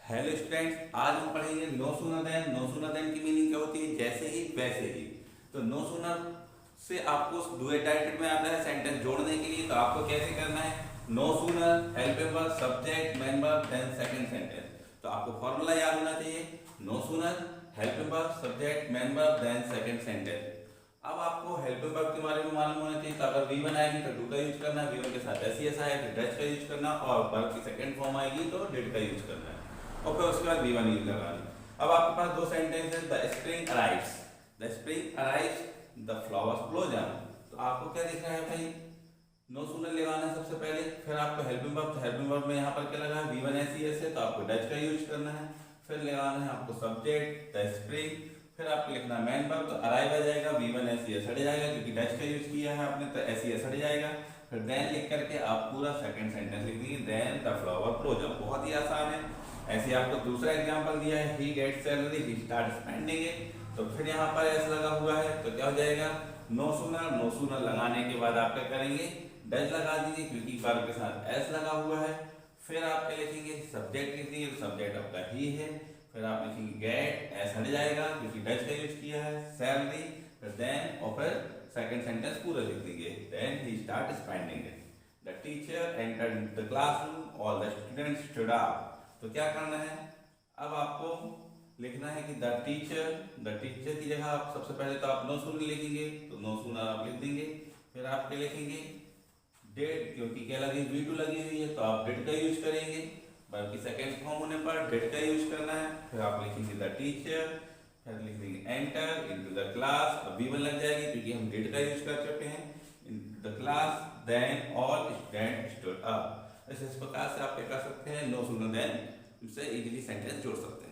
Hello students, आज हम पढ़ेंगे no sooner than. No sooner than की मीनिंग क्या होती है? जैसे ही वैसे ही। तो नो सूनर से आपको डुएट डायरेक्टेड में आता है सेंटेंस जोड़ने के लिए। तो आपको कैसे करना है? No sooner helping verb subject main verb then second sentence. तो आपको फॉर्मूला याद होना चाहिए। No sooner helping verb subject main verb then second sentence. अब आपको हेल्पिंग वर्ब के बारे में मालूम होना चाहिए। तो अगर V1 आएगी तो डू का यूज करना है, V1 के साथ एस आए तो डच का यूज करना, और वर्ब की सेकंड फॉर्म आएगी तो डिड का यूज करना है। और फिर उसके बाद V1 यूज लगानी। अब आपके पास दो सेंटेंस है। The spring arrives, the spring arrives, the flowers blossom. तो आपको क्या दिख रहा है भाई? नो सूनर लगाना है सबसे पहले, फिर आपको हेल्पिंग वर्ब। तो हेल्पिंग वर्ब में यहाँ पर क्या लगा है? V1 एस है तो आपको डच का यूज करना है। फिर लगाना है आपको सब्जेक्ट द स्प्रिंग, फिर आपको लिखना है मेन वर्ब। तो अराइव आ जाएगा, V1 एस हट जाएगा क्योंकि डच का यूज किया है आपने, तो एस हट जाएगा। फिर देन लिख करके आप पूरा सेकंड सेंटेंस लिख देंगे, देन द फ्लावर ब्लोसम। बहुत ही आसान है। ऐसे आपको दूसरा एग्जांपल दिया है, he get salary he start spending it. तो फिर यहाँ पर एस लगा हुआ है तो क्या हो जाएगा? No sooner. नो सूनर लगाने के बाद आप क्या करेंगे? डच लगा दीजिए क्योंकि वर्ब के साथ एस लगा हुआ है। फिर आप क्या लिखेंगे? सब्जेक्ट लिख दीजिए, सब्जेक्ट आपका ही है। फिर आप लिखेंगे गेट, एस हट जाएगा क्योंकि डच का यूज किया है, सैलरी, फिर देन, और फिर सेकंड सेंटेंस पूरा लिख देंगे, then he start spending it. The teacher entered the classroom, all the students stood up. तो क्या करना है? अब आपको लिखना है कि द टीचर की जगह आप सबसे पहले तो आप नो सूनर लिखेंगे, तो नो सूनर आप लिख देंगे। फिर आप क्या लिखेंगे? डेट, क्योंकि क्या लगी? V2 लगी हुई है तो आप डेट का यूज करेंगे। बल्कि सेकेंड फॉर्म होने पर डेट का यूज करना है। फिर आप लिखेंगे द टीचर, फिर लिख देंगे एंटर इनटू द क्लास। अब V1 लग जाएगी क्योंकि हम डेट का यूज कर चुके हैं। Into the class, then all student stood up. इस प्रकार से आप क्या कर सकते हैं? नो सूनर देन से इजीली सेंटेंस जोड़ सकते हैं।